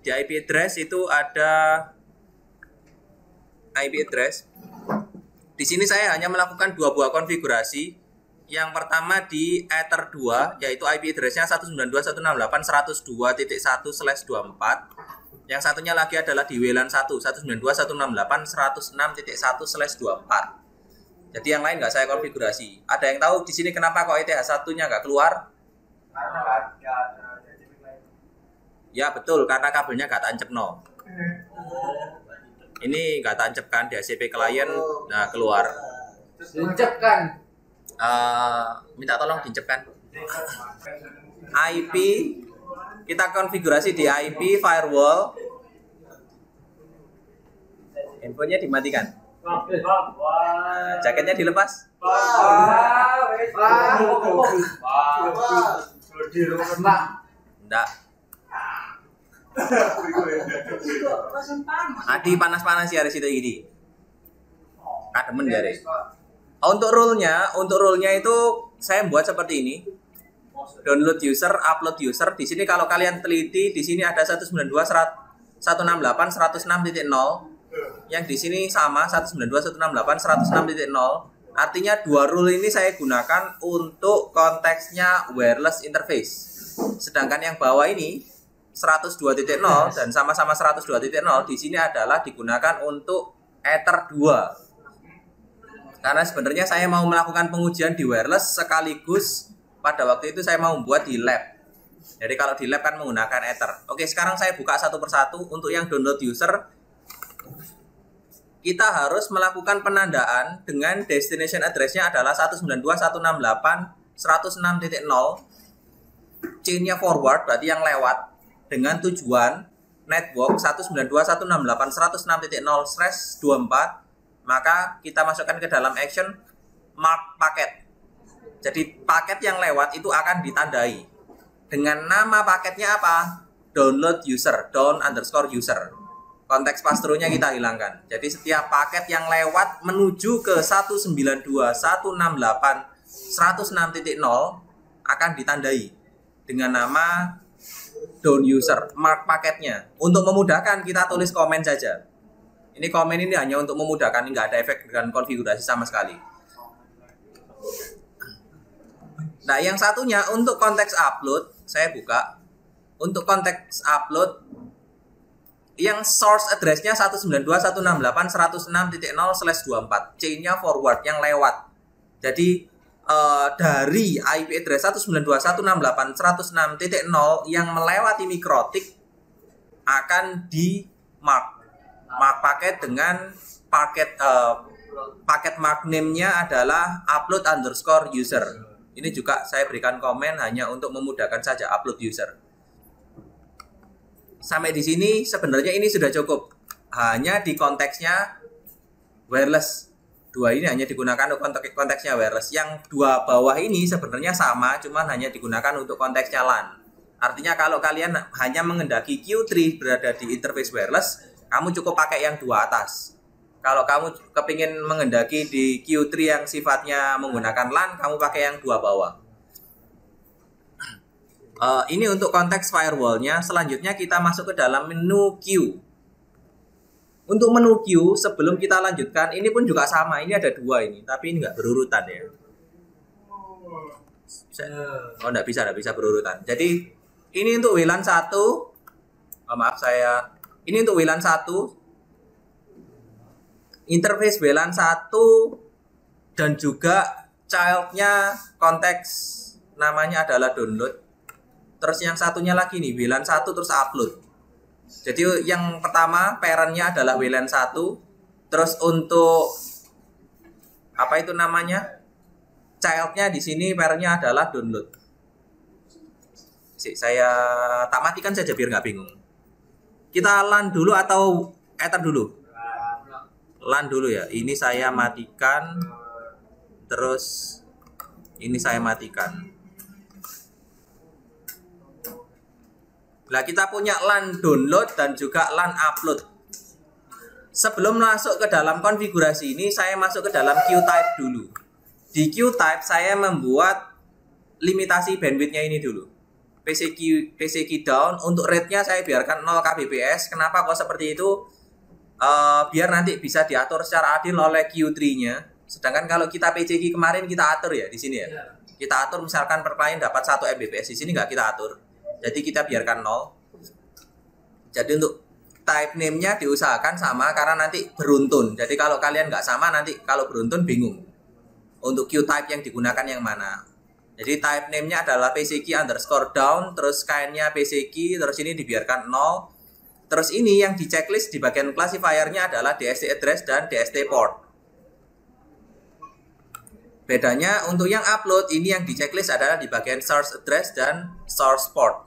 Di IP address itu ada IP address. Di sini saya hanya melakukan dua buah konfigurasi. Yang pertama di Ether 2, yaitu IP address-nya 192.168.1/24. Yang satunya lagi adalah di WLAN 1, 192.168.106.1/24. Jadi yang lain nggak saya konfigurasi. Ada yang tahu di sini kenapa kok ETH 1-nya nggak keluar? Ya betul, karena kabelnya nggak tancap no. Ini nggak tancapkan di HCP klien, nah keluar. Diincepkan. Minta tolong diincepkan. IP kita konfigurasi di IP firewall. Handphonenya dimatikan. Jaketnya dilepas. Enggak. Adi panas-panas ya situ ini. Kademen jare. Untuk rule-nya itu saya buat seperti ini. Download user, upload user. Di sini kalau kalian teliti, di sini ada 192.168.106.0. Yang di sini sama 192.168.106.0. Artinya dua rule ini saya gunakan untuk konteksnya wireless interface. Sedangkan yang bawah ini 102.0 dan sama-sama 102.0 di sini adalah digunakan untuk Ether 2. Karena sebenarnya saya mau melakukan pengujian di wireless sekaligus pada waktu itu saya mau membuat di lab. Jadi kalau di lab kan menggunakan Ether. Oke, sekarang saya buka satu persatu. Untuk yang download user, kita harus melakukan penandaan dengan destination address-nya adalah 192.168.106.0. Chain-nya forward, berarti yang lewat, dengan tujuan network 192.168.106.0/24. Maka kita masukkan ke dalam action mark paket. Jadi paket yang lewat itu akan ditandai dengan nama paketnya apa? Download user, down_user. Konteks pass-through-nya kita hilangkan. Jadi setiap paket yang lewat menuju ke 192.168.106.0 akan ditandai dengan nama down user, mark paketnya. Untuk memudahkan kita tulis komen saja. Ini komen ini hanya untuk memudahkan, nggak ada efek dengan konfigurasi sama sekali. Nah, yang satunya untuk konteks upload, saya buka. Untuk konteks upload, yang source address-nya 192.168.106.0/24. Chain-nya forward, yang lewat. Jadi, dari IP address 192.168.106.0 yang melewati mikrotik akan di mark paket dengan paket mark name-nya adalah upload_user. Ini juga saya berikan komen hanya untuk memudahkan saja upload user. Sampai di sini sebenarnya ini sudah cukup. Hanya di konteksnya wireless. Dua ini hanya digunakan untuk konteksnya wireless. Yang dua bawah ini sebenarnya sama, cuman hanya digunakan untuk konteksnya LAN. Artinya kalau kalian hanya mengendaki Q3 berada di interface wireless, kamu cukup pakai yang dua atas. Kalau kamu kepingin mengendaki di Q3 yang sifatnya menggunakan LAN, kamu pakai yang dua bawah. Ini untuk konteks firewall-nya. Selanjutnya kita masuk ke dalam menu Q. Untuk menu Q, sebelum kita lanjutkan, ini pun juga sama. Ini ada dua ini, tapi ini nggak berurutan ya. Oh, nggak bisa berurutan. Jadi, ini untuk WLAN 1. Ini untuk WLAN 1. Interface WLAN 1 dan juga child-nya konteks namanya adalah download. Terus yang satunya lagi nih, WLAN 1 terus upload. Jadi yang pertama parent-nya adalah WLAN 1. Terus untuk apa itu namanya? Child-nya di sini parent-nya adalah download. Saya tak matikan saja biar nggak bingung. Kita LAN dulu atau Ether dulu? LAN dulu ya. Ini saya matikan. Terus ini saya matikan. Nah, kita punya LAN download dan juga LAN upload. Sebelum masuk ke dalam konfigurasi ini, saya masuk ke dalam Q-type dulu. Di Q-type saya membuat limitasi bandwidth-nya ini dulu. PC key down. Untuk rate-nya saya biarkan 0 kbps. Kenapa kok seperti itu? Biar nanti bisa diatur secara adil oleh Q3-nya. Sedangkan kalau kita PC key kemarin kita atur ya di sini ya. Kita atur misalkan per klien dapat 1 Mbps, di sini nggak kita atur. Jadi kita biarkan 0. Jadi untuk type name-nya diusahakan sama karena nanti beruntun. Jadi kalau kalian nggak sama nanti kalau beruntun bingung. Untuk Q type yang digunakan yang mana. Jadi type name-nya adalah PC key underscore down, terus kind-nya PC key, terus ini dibiarkan 0. Terus ini yang di checklist di bagian classifier-nya adalah DST address dan DST port. Bedanya untuk yang upload ini yang di checklist adalah di bagian source address dan source port.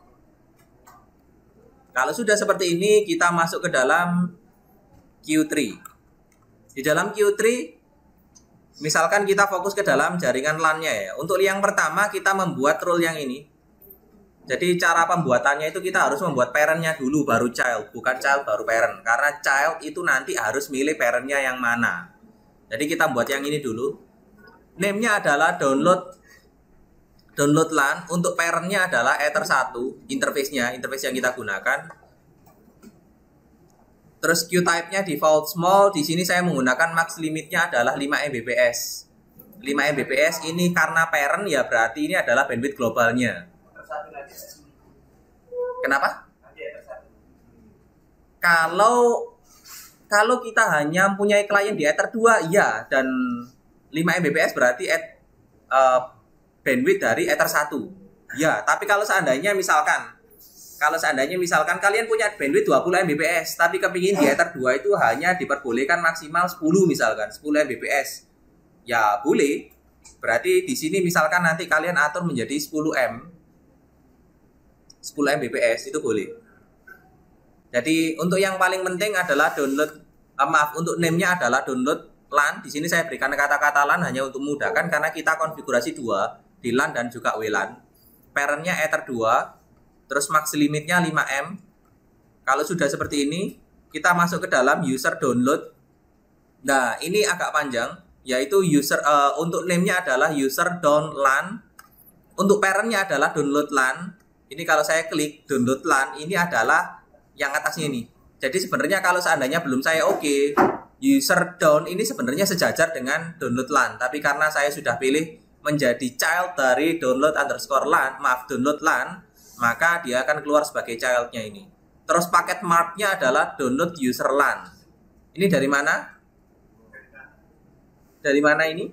Kalau sudah seperti ini, kita masuk ke dalam Q3. Di dalam Q3, misalkan kita fokus ke dalam jaringan LAN-nya ya. Untuk yang pertama, kita membuat rule yang ini. Jadi cara pembuatannya itu kita harus membuat parent-nya dulu, baru child. Bukan child, baru parent. Karena child itu nanti harus milih parent-nya yang mana. Jadi kita buat yang ini dulu. Name-nya adalah download LAN, untuk parent-nya adalah Ether 1, interface yang kita gunakan. Terus Q type-nya default small, di sini saya menggunakan max limit-nya adalah 5 Mbps. 5 Mbps ini karena parent ya berarti ini adalah bandwidth globalnya. Kenapa? Kalau kita hanya mempunyai klien di Ether 2 ya, dan 5 Mbps berarti bandwidth dari Ether 1. Ya, tapi kalau seandainya misalkan kalian punya bandwidth 20 Mbps, tapi kepingin di Ether 2 itu hanya diperbolehkan maksimal 10 misalkan, 10 Mbps. Ya, boleh. Berarti di sini misalkan nanti kalian atur menjadi 10 Mbps itu boleh. Jadi untuk yang paling penting adalah untuk name-nya adalah download LAN. Di sini saya berikan kata-kata LAN hanya untuk memudahkan karena kita konfigurasi 2 di LAN dan juga WLAN. Parent-nya Ether 2, terus max limitnya 5M. Kalau sudah seperti ini, kita masuk ke dalam user download. Nah, ini agak panjang, yaitu untuk name-nya adalah user down LAN. Untuk parent-nya adalah download LAN. Ini kalau saya klik download LAN, ini adalah yang atasnya ini. Jadi sebenarnya kalau seandainya belum saya oke, user down ini sebenarnya sejajar dengan download LAN. Tapi karena saya sudah pilih menjadi child dari download LAN, maka dia akan keluar sebagai childnya ini. Terus paket marknya adalah download user LAN. Ini dari mana? Dari mana ini?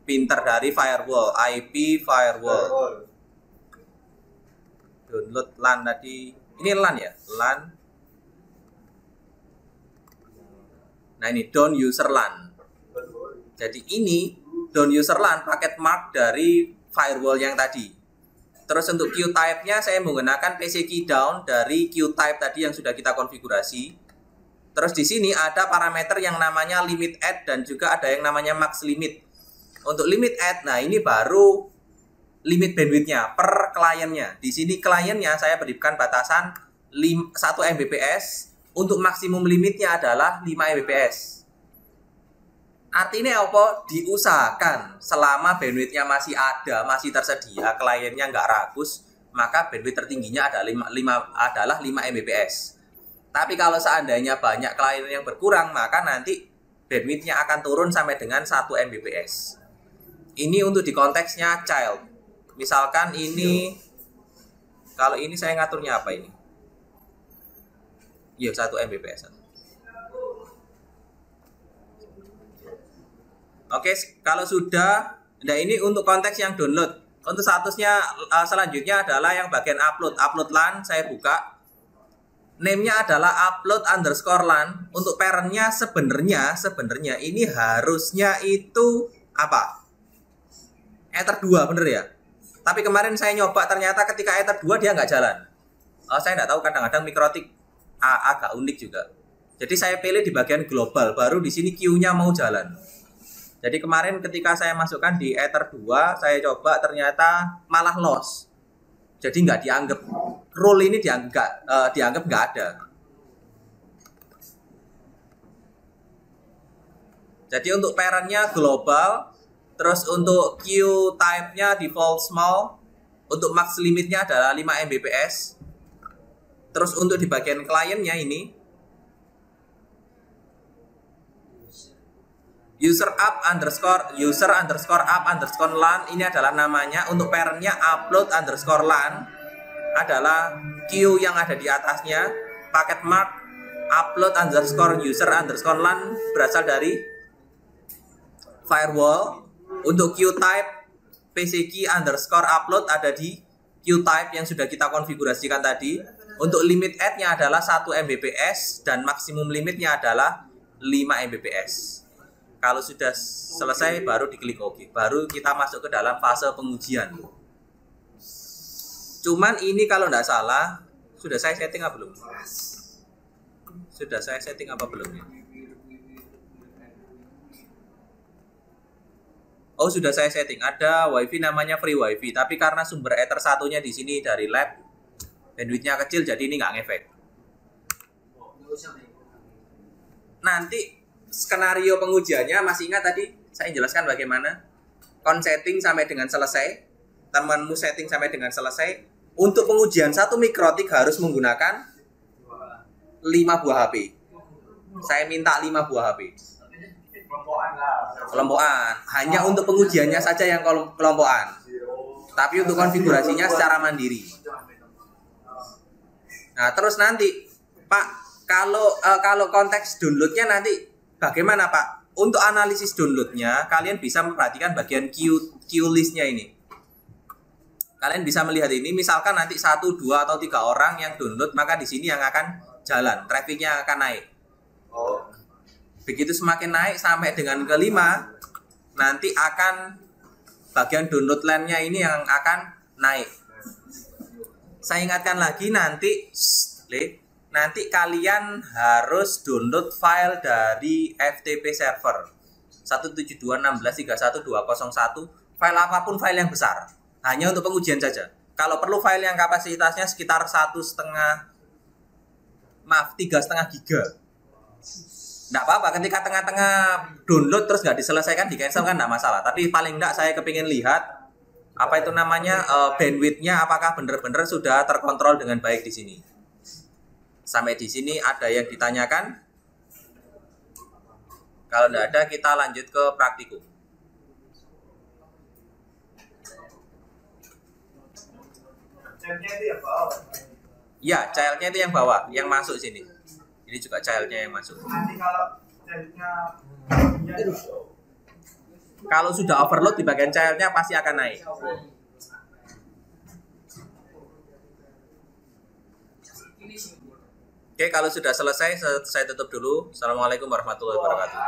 Pinter, dari firewall, IP firewall. Download LAN tadi. Ini LAN ya? LAN. Nah ini down user LAN. Jadi ini down user LAN paket mark dari firewall yang tadi. Terus untuk Q type-nya saya menggunakan PC key down dari Q type tadi yang sudah kita konfigurasi. Terus di sini ada parameter yang namanya limit add dan juga ada yang namanya max limit. Untuk limit add, nah ini baru limit bandwidth-nya per kliennya. Di sini kliennya saya berikan batasan 1 Mbps. Untuk maksimum limitnya adalah 5 Mbps. Artinya apa? Diusahakan selama bandwidth-nya masih ada, masih tersedia, kliennya nggak ragus, maka bandwidth tertingginya adalah 5 Mbps. Tapi kalau seandainya banyak klien yang berkurang, maka nanti bandwidth-nya akan turun sampai dengan 1 Mbps. Ini untuk di konteksnya child. Misalkan ini, kalau ini saya ngaturnya apa ini? Iya, 1 Mbps. Oke, kalau sudah, nah ini untuk konteks yang download. Untuk statusnya selanjutnya adalah yang bagian upload. Upload LAN, saya buka. Name-nya adalah upload underscore LAN. Untuk parent-nya sebenarnya ini harusnya itu apa? Ether 2, bener ya? Tapi kemarin saya nyoba, ternyata ketika Ether 2 dia nggak jalan. Saya nggak tahu, kadang-kadang Mikrotik agak unik juga. Jadi saya pilih di bagian global, baru di sini Q-nya mau jalan. Jadi kemarin ketika saya masukkan di Ether 2, saya coba ternyata malah loss. Jadi nggak dianggap, rule ini dianggap nggak ada. Jadi untuk parent-nya global, terus untuk Q type-nya default small, Untuk max limitnya adalah 5 Mbps. Terus untuk di bagian kliennya ini user underscore up underscore LAN, ini adalah namanya. Untuk parentnya upload underscore LAN adalah queue yang ada di atasnya. Paket mark upload underscore user underscore LAN berasal dari firewall. Untuk queue type PC key underscore upload ada di queue type yang sudah kita konfigurasikan tadi. Untuk limit add-nya adalah 1 Mbps dan maksimum limitnya adalah 5 Mbps. Kalau sudah selesai baru diklik OK. Baru kita masuk ke dalam fase pengujian. Cuman ini kalau nggak salah sudah saya setting apa belum? Sudah saya setting apa belum ya? Oh, sudah saya setting. Ada WiFi namanya free WiFi, tapi karena sumber Ether satunya di sini dari lab, bandwidthnya kecil, jadi ini nggak ngefek. Nanti skenario pengujiannya masih ingat tadi saya jelaskan bagaimana? Setting sampai dengan selesai, temanmu setting sampai dengan selesai. Untuk pengujian 1 mikrotik harus menggunakan 5 buah HP. Saya minta 5 buah HP. Kelompokan. Hanya untuk pengujiannya saja yang kelompokan. Tapi untuk konfigurasinya secara mandiri. Nah, terus nanti Pak, kalau konteks downloadnya nanti bagaimana Pak? Untuk analisis downloadnya, kalian bisa memperhatikan bagian queue listnya ini. Kalian bisa melihat ini, misalkan nanti 1, 2, atau 3 orang yang download, maka di sini yang akan jalan, trafficnya akan naik. Begitu semakin naik sampai dengan kelima, nanti akan bagian download LAN-nya ini yang akan naik. Saya ingatkan lagi nanti kalian harus download file dari FTP server 172.16.31.201, file apapun, file yang besar. Hanya untuk pengujian saja. Kalau perlu file yang kapasitasnya sekitar 3,5 giga. Nggak apa-apa, ketika tengah-tengah download terus nggak diselesaikan, di cancel kan nggak masalah. Tapi paling nggak saya kepingin lihat apa itu namanya bandwidthnya, apakah benar-benar sudah terkontrol dengan baik di sini. Sampai di sini ada yang ditanyakan? Kalau nggak ada, kita lanjut ke praktikum. Ya, childnya itu yang bawah, yang masuk sini. Ini juga childnya yang masuk. Nanti kalau childnya kalau sudah overload di bagian childnya pasti akan naik. Oke, kalau sudah selesai saya tutup dulu. Assalamualaikum warahmatullahi wabarakatuh.